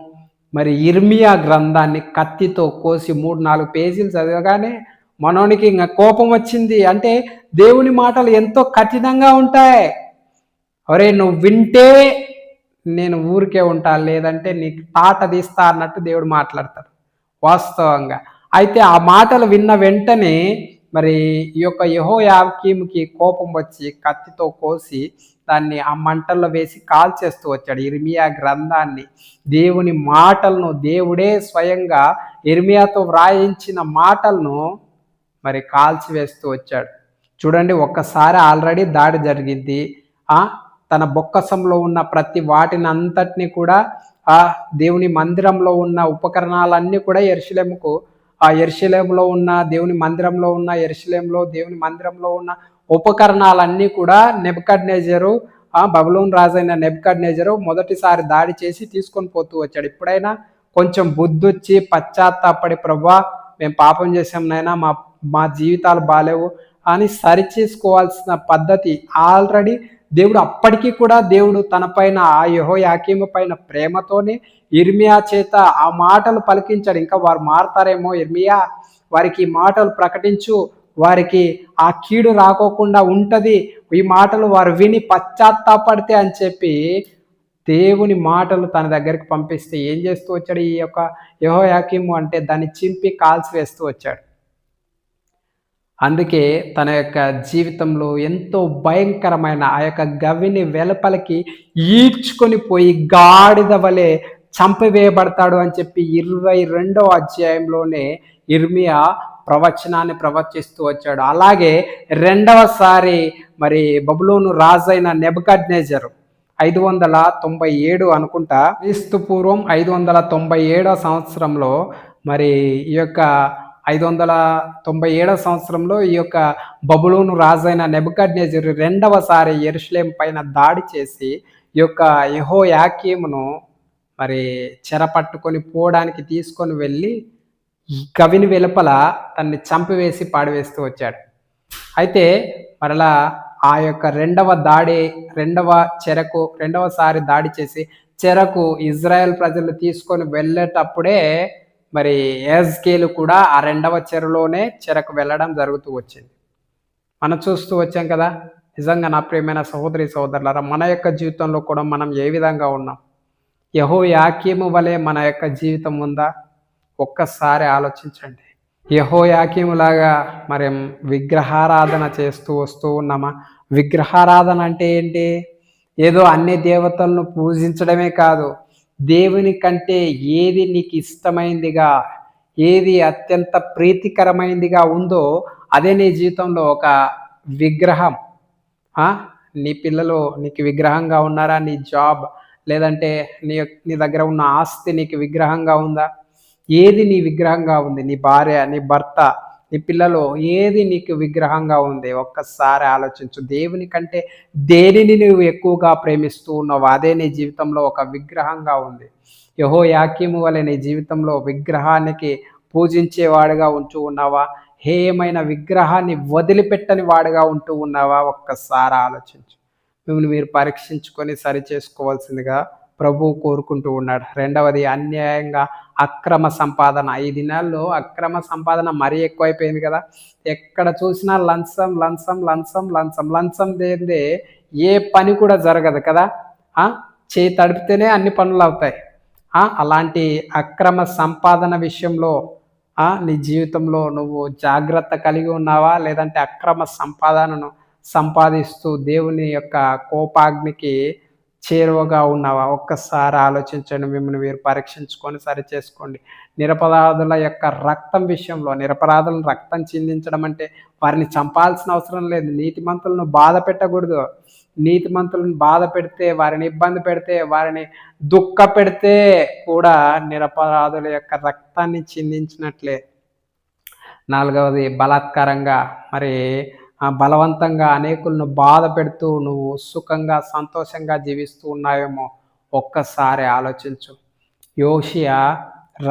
మరి ఇర్మియా గ్రంథాన్ని కత్తితో కోసి 3-4 పేజీలు చదవగానే మనోనికి ఇంకా కోపం వచ్చింది. అంటే దేవుని మాటలు ఎంతో కఠినంగా ఉంటాయి. ఒరే, నువ్వు వింటే నేను ఊరికే ఉంటా, లేదంటే నీకు తాట తీస్తా అన్నట్టు దేవుడు మాట్లాడతాడు వాస్తవంగా. అయితే ఆ మాటలు విన్న వెంటనే మరి ఈ యొక్క యెహోయాకీముకి కోపం వచ్చి కత్తితో కోసి దాన్ని ఆ మంటల్లో వేసి కాల్చేస్తూ వచ్చాడు ఇర్మియా గ్రంథాన్ని. దేవుని మాటలను, దేవుడే స్వయంగా ఇర్మియాతో వ్రాయించిన మాటలను మరి కాల్చివేస్తూ వచ్చాడు. చూడండి, ఒక్కసారి ఆల్రెడీ దాడి జరిగింది. తన బొక్కసంలో ఉన్న ప్రతి వాటిని అంతటినీ కూడా, దేవుని మందిరంలో ఉన్న ఉపకరణాలన్నీ కూడా యెరూషలేములో ఉన్న దేవుని మందిరంలో ఉన్న ఉపకరణాలన్నీ కూడా నెబుకద్నెజరు బబులోను రాజైన నెబుకద్నెజరు మొదటిసారి దాడి చేసి తీసుకొని పోతూ వచ్చాడు. ఇప్పుడైనా కొంచెం బుద్ధొచ్చి పశ్చాత్తాపడి, ప్రభువా మేము పాపం చేసాం నాయనా, మా మా జీవితాలు బాలేవు అని సరిచేసుకోవాల్సిన పద్ధతి ఆల్రెడీ దేవుడు అప్పటికీ కూడా దేవుడు తన పైన ఆ యెహోయాకీము పైన ప్రేమతోనే ఇర్మియా చేత ఆ మాటలు పలికించాడు. ఇంకా వారు మారతారేమో, ఇర్మియా వారికి ఈ మాటలు ప్రకటించు, వారికి ఆ కీడు రాకోకుండా ఉంటది, ఈ మాటలు వారు విని పశ్చాత్తాపడితే అని చెప్పి దేవుని మాటలు తన దగ్గరికి పంపిస్తే ఏం చేస్తూ వచ్చాడు ఈ యొక్క యెహోయాకీము అంటే దాన్ని చింపి కాల్చి వేస్తూ వచ్చాడు. అందుకే తన యొక్క జీవితంలో ఎంతో భయంకరమైన ఆ యొక్క గవిని వెలుపలికి ఈడ్చుకొని పోయి గాడిద వలె చంపివేయబడతాడు అని చెప్పి 22వ అధ్యాయంలోనే ఇర్మియా ప్రవచనాన్ని ప్రవచిస్తూ వచ్చాడు. అలాగే రెండవసారి మరి బబులోను రాజైన నెబుకద్నెజరు 597 అనుకుంటా, క్రీస్తు పూర్వం 597 సంవత్సరంలో మరి ఈ యొక్క 597 సంవత్సరంలో ఈ యొక్క బబులోను రాజైన నెబుకద్నెజరు రెండవసారి యెరూషలేము పైన దాడి చేసి ఈ యొక్క యెహోయాకీమును మరి చెరపట్టుకొని పోవడానికి తీసుకొని వెళ్ళి గవిని వెలుపల తన్ని చంపివేసి పాడివేస్తూ వచ్చాడు. అయితే మరలా ఆ యొక్క రెండవసారి దాడి చేసి చెరకు ఇజ్రాయెల్ ప్రజలు తీసుకొని వెళ్ళేటప్పుడే మరి యెహెజ్కేలు కూడా ఆ రెండవ చెరలోనే చెరకు వెళ్ళడం జరుగుతూ వచ్చింది. మనం చూస్తూ వచ్చాం కదా. నిజంగా నా ప్రియమైన సహోదరి సహోదరులారా, మన యొక్క జీవితంలో కూడా మనం ఏ విధంగా ఉన్నాం? యెహోయాకీము వలె మన యొక్క జీవితం ఉందా? ఒక్కసారి ఆలోచించండి. యెహోయాకీములాగా మరి విగ్రహారాధన చేస్తూ వస్తూ ఉన్నామా? విగ్రహారాధన అంటే ఏంటి? ఏదో అన్ని దేవతలను పూజించడమే కాదు, దేవుని కంటే ఏది నీకు ఇష్టమైందిగా, ఏది అత్యంత ప్రీతికరమైందిగా ఉందో అదే నీ జీవితంలో ఒక విగ్రహం. నీ పిల్లలు నీకు విగ్రహంగా ఉన్నారా? నీ జాబ్ లేదంటే నీ దగ్గర ఉన్న ఆస్తి నీకు విగ్రహంగా ఉందా? ఏది నీ విగ్రహంగా ఉంది? నీ భార్య, నీ భర్త, నీ పిల్లలు, ఏది నీకు విగ్రహంగా ఉంది? ఒక్కసారి ఆలోచించు. దేవుని కంటే దేనిని నువ్వు ఎక్కువగా ప్రేమిస్తూ ఉన్నావు అదే నీ జీవితంలో ఒక విగ్రహంగా ఉంది. యెహోయాకీము వలె నీ జీవితంలో విగ్రహానికి పూజించేవాడుగా ఉంటూ ఉన్నావా? హేయమైన విగ్రహాన్ని వదిలిపెట్టని వాడుగా ఉంటూ ఉన్నావా? ఒక్కసారి ఆలోచించు. మిమ్మల్ని మీరు పరీక్షించుకొని సరి చేసుకోవాల్సిందిగా ప్రభువు కోరుకుంటూ ఉన్నాడు. రెండవది, అన్యాయంగా అక్రమ సంపాదన. ఈ దినాల్లో అక్రమ సంపాదన మరీ ఎక్కువైపోయింది కదా. ఎక్కడ చూసినా లంచం లంచం లంచం లంచం లంచం లేనిదే ఏ పని కూడా జరగదు కదా. చేయి తడిపితేనే అన్ని పనులు అవుతాయి. అలాంటి అక్రమ సంపాదన విషయంలో నీ జీవితంలో నువ్వు జాగ్రత్త కలిగి ఉన్నావా? లేదంటే అక్రమ సంపాదనను సంపాదిస్తూ దేవుని యొక్క కోపాగ్నికి చేరువగా ఉన్నావా? ఒక్కసారి ఆలోచించండి. మిమ్మల్ని మీరు పరీక్షించుకొని సరి చేసుకోండి. నిరపరాధుల యొక్క రక్తం విషయంలో, నిరపరాధులను రక్తం చిందించడం అంటే వారిని చంపాల్సిన అవసరం లేదు. నీతిమంతులను బాధ పెట్టకూడదు. నీతిమంతులను బాధ పెడితే, వారిని ఇబ్బంది పెడితే, వారిని దుఃఖ పెడితే కూడా నిరపరాధుల యొక్క రక్తాన్ని చిందించినట్లే. నాలుగవది, బలాత్కారంగా మరి బలవంతంగా అనేకులను బాధ పెడుతూ నువ్వు సుఖంగా సంతోషంగా జీవిస్తూ ఉన్నావేమో ఒక్కసారి ఆలోచించు. యోషియా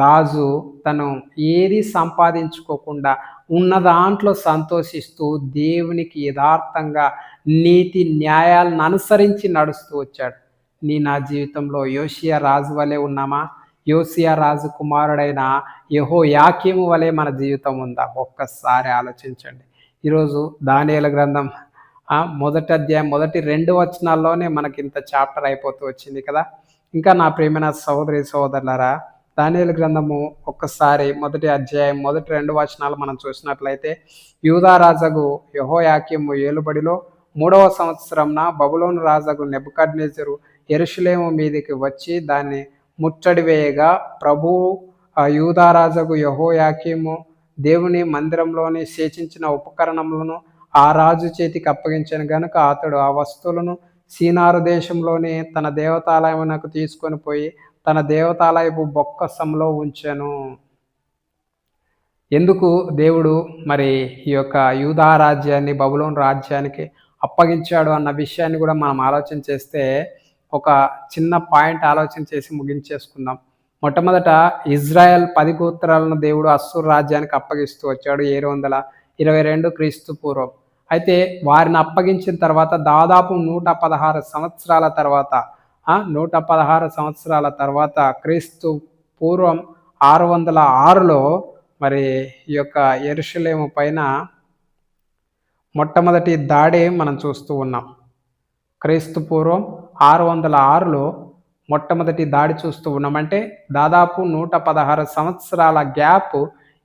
రాజు తను ఏది సంపాదించుకోకుండా ఉన్న దాంట్లో సంతోషిస్తూ దేవునికి యథార్థంగా నీతి న్యాయాలను అనుసరించి నడుస్తూ వచ్చాడు. నా జీవితంలో యోషియా రాజు వలె ఉన్నామా? యోషియా రాజు కుమారుడైన యెహోయాకీము వలె మన జీవితం ఉందా? ఒక్కసారి ఆలోచించండి. ఈరోజు దానియేలు గ్రంథం మొదటి అధ్యాయం మొదటి 2 వచనాల్లోనే మనకి ఇంత చాప్టర్ అయిపోతూ వచ్చింది కదా. ఇంకా నా ప్రియమైన సహోదరి సహోదరులారా, దానియేలు గ్రంథము ఒక్కసారి మొదటి అధ్యాయం మొదటి 2 వచనాలు మనం చూసినట్లయితే, యూదా రాజగు యెహోయాకీము ఏలుబడిలో 3వ సంవత్సరంన బబులోను రాజగు నెబుకద్నెజరు యెరూషలేము మీదికి వచ్చి దాన్ని ముట్టడి వేయగా, ప్రభువు యూదా రాజగు యెహోయాకీము దేవుని మందిరంలోని శేషించిన ఉపకరణములను ఆ రాజు చేతికి అప్పగించను గనుక అతడు ఆ వస్తువులను సీనారు దేశంలోని తన దేవతాలయమునకు తీసుకొని పోయి తన దేవతాలయపు బొక్కసంలో ఉంచెను. ఎందుకు దేవుడు మరి ఈ యొక్క యూదా రాజ్యాన్ని బబులోను రాజ్యానికి అప్పగించాడు అన్న విషయాన్ని కూడా మనం ఆలోచన చేస్తే ఒక చిన్న పాయింట్ ఆలోచన చేసి ముగించేసుకుందాం. మొట్టమొదట ఇజ్రాయెల్ 10 గోత్రాలను దేవుడు అస్సూరు రాజ్యానికి అప్పగిస్తూ వచ్చాడు 722 క్రీస్తు పూర్వం. అయితే వారిని అప్పగించిన తర్వాత దాదాపు 116 సంవత్సరాల తర్వాత 116 సంవత్సరాల తర్వాత క్రీస్తు పూర్వం 606లో మరి ఈ యొక్క యెరూషలేము పైన మొట్టమొదటి దాడి మనం చూస్తూ ఉన్నాం. క్రీస్తు పూర్వం 606లో మొట్టమొదటి దాడి చూస్తూ ఉన్నాం. అంటే దాదాపు 116 సంవత్సరాల గ్యాప్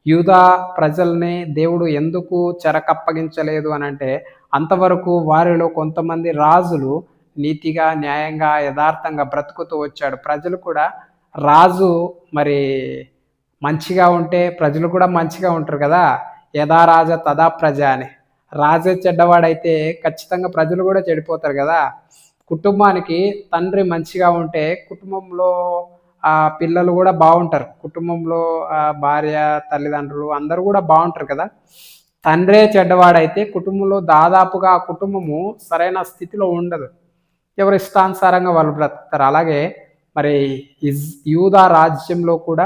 యూదా ప్రజల్ని దేవుడు ఎందుకు చెరకప్పగించలేదు అనంటే, అంతవరకు వారిలో కొంతమంది రాజులు నీతిగా, న్యాయంగా, యథార్థంగా బ్రతుకుతూ వచ్చాడు. ప్రజలు కూడా రాజు మరి మంచిగా ఉంటే ప్రజలు కూడా మంచిగా ఉంటారు కదా! యథా రాజ తథా ప్రజ అని. రాజే చెడ్డవాడైతే ఖచ్చితంగా ప్రజలు కూడా చెడిపోతారు కదా! కుటుంబానికి తండ్రి మంచిగా ఉంటే కుటుంబంలో పిల్లలు కూడా బాగుంటారు. కుటుంబంలో భార్య, తల్లిదండ్రులు అందరూ కూడా బాగుంటారు కదా! తండ్రే చెడ్డవాడైతే కుటుంబంలో దాదాపుగా ఆ కుటుంబము సరైన స్థితిలో ఉండదు. ఎవరి ఇష్టానుసారంగా వాళ్ళు బ్రతుకుతారు. అలాగే మరి యూదా రాజ్యంలో కూడా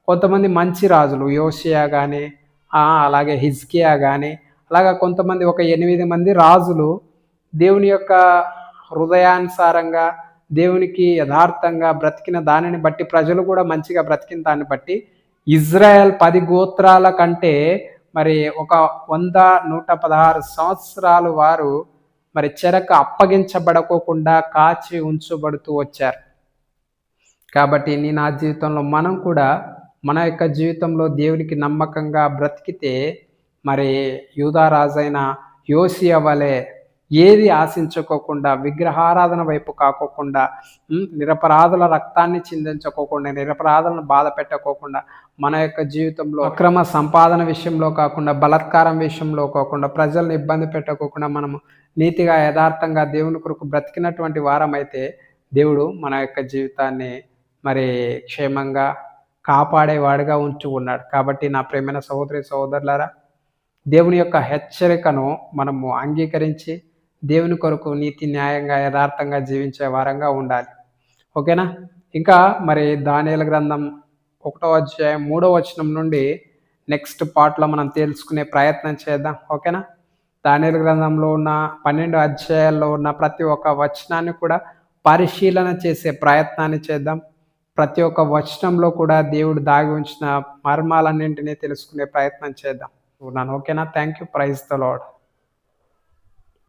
కొంతమంది మంచి రాజులు యోషియా గానీ, అలాగే హిజ్కియా గానీ, అలాగా కొంతమంది ఒక 8 మంది రాజులు దేవుని యొక్క హృదయానుసారంగా, దేవునికి యథార్థంగా బ్రతికిన దానిని బట్టి ప్రజలు కూడా మంచిగా బ్రతికిన దాన్ని బట్టి ఇజ్రాయెల్ 10 గోత్రాల కంటే మరి ఒక 100, 116 సంవత్సరాలు వారు మరి చెరకు అప్పగించబడకోకుండా కాచి ఉంచబడుతూ వచ్చారు. కాబట్టి నా జీవితంలో మనం కూడా మన యొక్క జీవితంలో దేవునికి నమ్మకంగా బ్రతికితే మరి యూదా రాజైన యోషియా వలె ఏది ఆశించుకోకుండా, విగ్రహారాధన వైపు కాకోకుండా, నిరపరాధుల రక్తాన్ని చిందించుకోకుండా, నిరపరాధులను బాధ పెట్టకోకుండా, మన యొక్క జీవితంలో అక్రమ సంపాదన విషయంలో కాకుండా, బలాత్కారం విషయంలో కాకుండా, ప్రజల్ని ఇబ్బంది పెట్టకోకుండా మనము నీతిగా, యథార్థంగా దేవుని కొరకు బ్రతికినటువంటి వారమైతే దేవుడు మన యొక్క జీవితాన్ని మరి క్షేమంగా కాపాడేవాడిగా ఉంచి ఉన్నాడు. కాబట్టి నా ప్రియమైన సహోదరి సహోదరులారా, దేవుని యొక్క హెచ్చరికను మనము అంగీకరించి దేవుని కొరకు నీతి, న్యాయంగా, యథార్థంగా జీవించే వారంగా ఉండాలి. ఓకేనా? ఇంకా మరి దానియేలు గ్రంథం 1వ అధ్యాయం 3వ వచనం నుండి నెక్స్ట్ పార్ట్‌లో మనం తెలుసుకునే ప్రయత్నం చేద్దాం. ఓకేనా? దానియేలు గ్రంథంలో ఉన్న 12 అధ్యాయాల్లో ఉన్న ప్రతి ఒక్క వచనాన్ని కూడా పరిశీలన చేసే ప్రయత్నాన్ని చేద్దాం. ప్రతి ఒక్క వచనంలో కూడా దేవుడు దాగి ఉంచిన మర్మాలన్నింటినీ తెలుసుకునే ప్రయత్నం చేద్దాం. ఓకేనా? Thank you. Praise the lord.